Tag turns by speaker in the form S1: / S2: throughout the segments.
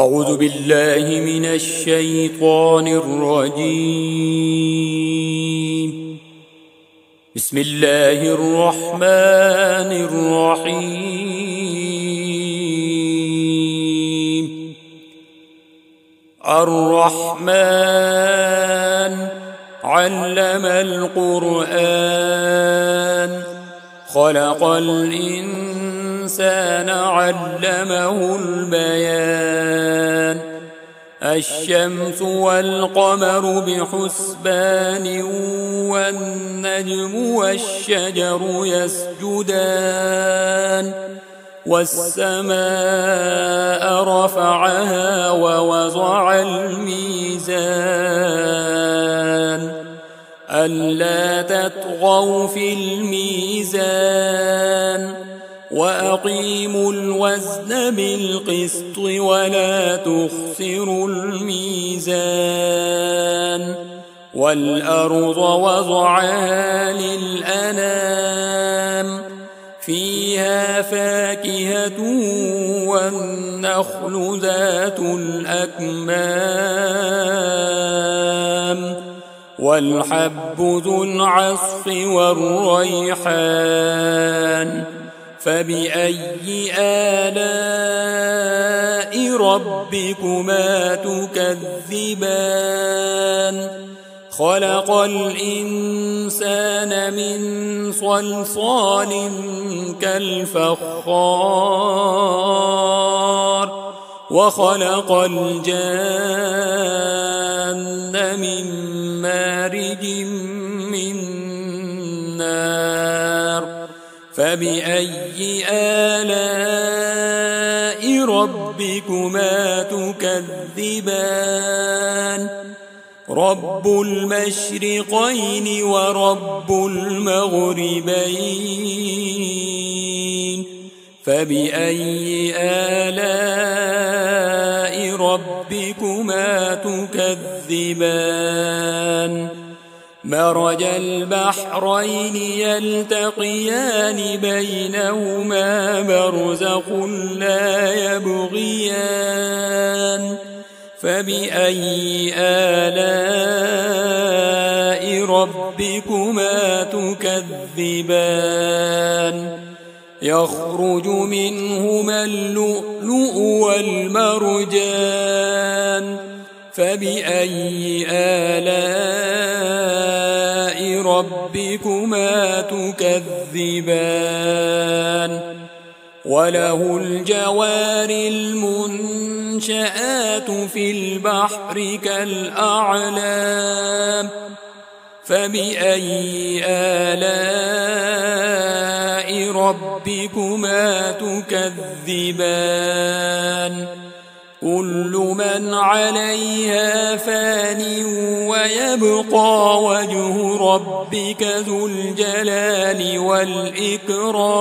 S1: أعوذ بالله من الشيطان الرجيم. بسم الله الرحمن الرحيم. الرحمن علم القرآن، خلق الإنسان علمه البيان. الشمس والقمر بحسبان، والنجم والشجر يسجدان. والسماء رفعها ووضع الميزان، ألا تطغوا في الميزان، وأقيموا الوزن بالقسط ولا تخسروا الميزان. والأرض وضعها للأنام، فيها فاكهة والنخل ذات الأكمام، والحب ذو العصف والريحان. فبأي آلاء ربكما تكذبان؟ خلق الإنسان من صلصال كالفخار، وخلق الجان من مارج من نار. فبأي آلاء ربكما تكذبان؟ رب المشرقين ورب المغربين. فبأي آلاء ربكما تكذبان؟ مرج البحرين يلتقيان، بينهما برزخ لا يبغيان. فبأي آلاء ربكما تكذبان؟ يخرج منهما اللؤلؤ والمرجان. فبأي آلاء ربكما تكذبان؟ وله الجوار المنشآت في البحر كالأعلام. فبأي آلاء ربكما تكذبان؟ كل من عليها فان، ويبقى وجه ربك ذو الجلال والإكرام.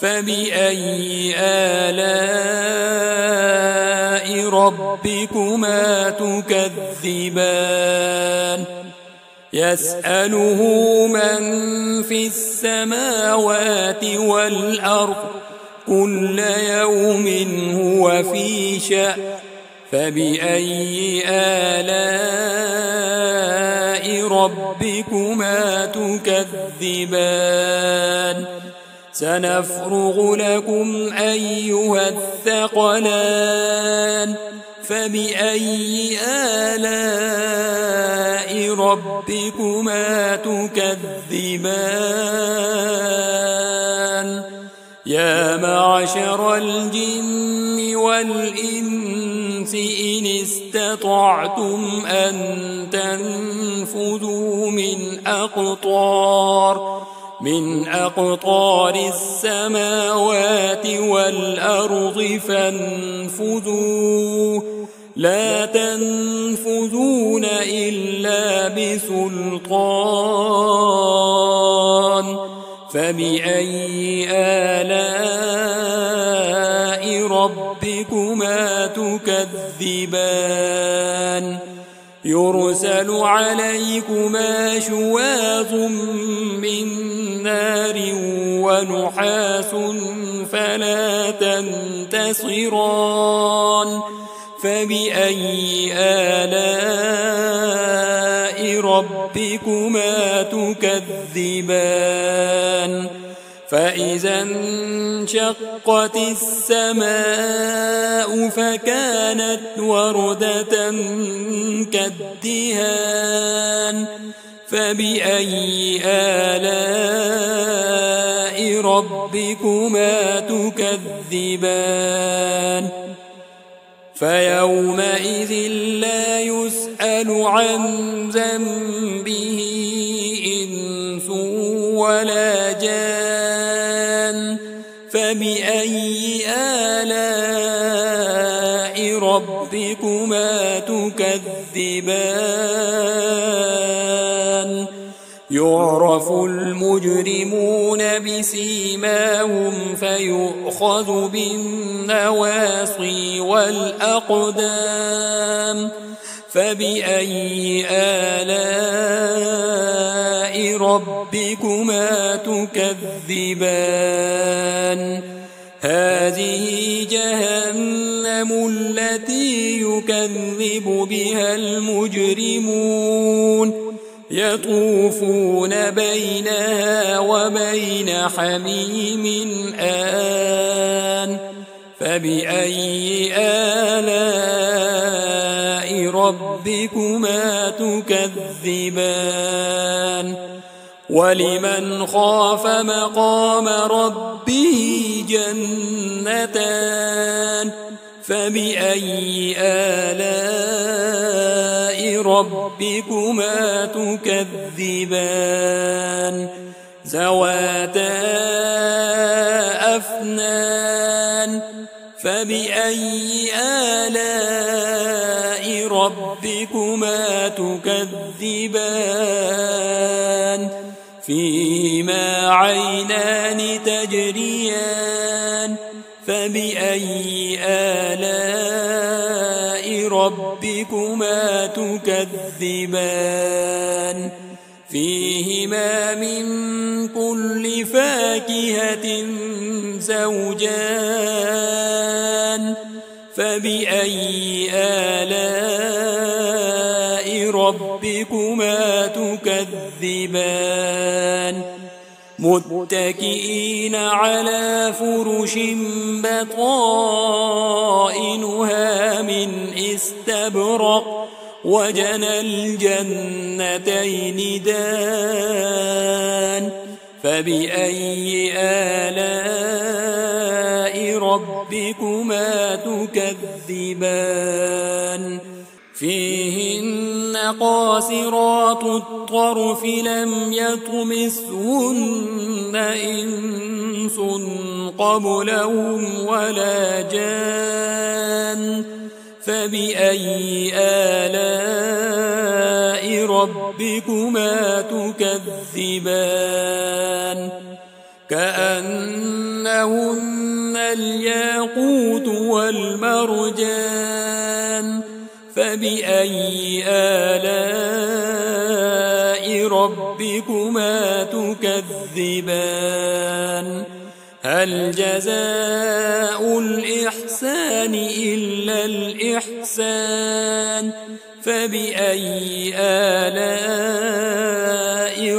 S1: فبأي آلاء ربكما تكذبان؟ يسأله من في السماوات والأرض، كل يوم هو في شأن. فبأي آلاء ربكما تكذبان؟ سنفرغ لكم أيها الثقلان. فبأي آلاء ربكما تكذبان؟ يا معشر الجن والإنس إن استطعتم أن تنفذوا من أقطار السماوات والأرض فانفذوا، لا تنفذون إلا بسلطان. فبأي آلاء ربكما تكذبان؟ يرسل عليكما شواظ من نار ونحاس فلا تنتصران فبأي آلاء ربكما تكذبان فإذا انشقت السماء فكانت وردة كالدهان فبأي آلاء ربكما تكذبان فيومئذ لا يسأل عن ذنبه إنس ولا جان فبأي آلاء ربكما تكذبان يعرف المجرمون بسيماهم فيؤخذ بالنواصي والأقدام فبأي آلاء ربكما تكذبان هذه جهنم التي يكذب بها المجرمون يطوفون بينها وبين حميم آن فبأي آلاء ربكما تكذبان ولمن خاف مقام ربه جنتان فبأي آلاء ربكما تكذبان ذواتا أفنان فبأي آلاء ربكما تكذبان فيهما عينان تجريان فبأي آلاء ربكما تكذبان فيهما من كل فاكهة زوجان فبأي آلاء ربكما تكذبان متكئين على فرش بطائنها من استبرق وجنى الجنتين دان فبأي آلاء ربكما تكذبان فيهن قاصرات الطرف لم يطمثهن إنس قبلهم ولا جان فبأي آلاء ربكما تكذبان كأنهن الياقوت والمرجان فبأي آلاء ربكما تكذبان هل جزاء الإحسان إلا الإحسان فبأي آلاء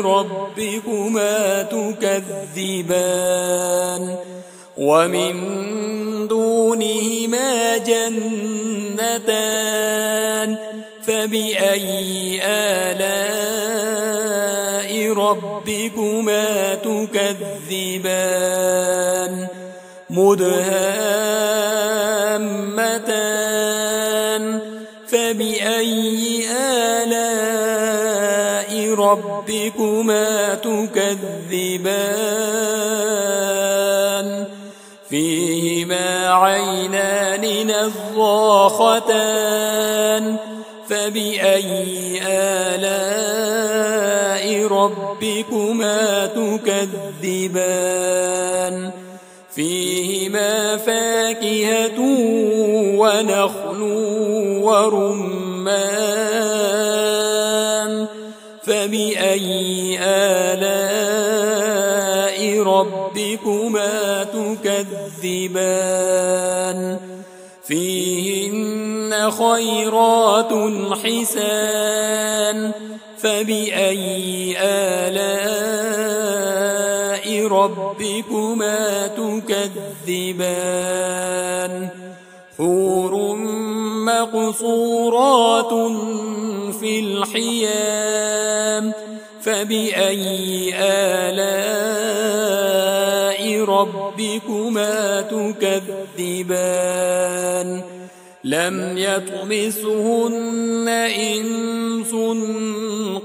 S1: ربكما تكذبان ومن دونهما جنتان فبأي آلاء ربكما تكذبان مدهامتان فبأي آلاء ربكما تكذبان فيهما عينان نضاختان فبأي آلاء ربكما تكذبان فيهما فاكهة ونخل ورمان فبأي آلاء ربكما تكذبان فيهن خيرات حسان فبأي آلاء ربكما تكذبان حور مقصورات في الخيام فبأي آلاء ربكما تكذبان لم يطمثهن إنس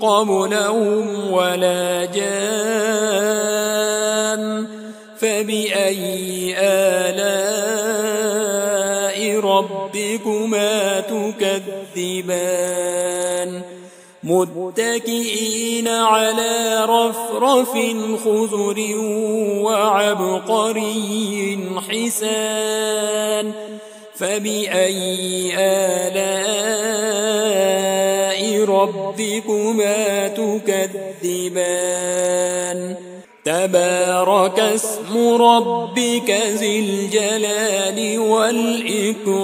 S1: قبلهم ولا جان فبأي آلاء ربكما تكذبان متكئين على رفرف خضر وعبقري حسان فبأي آلاء ربكما تكذبان تبارك اسم ربك ذي الجلال والإكرام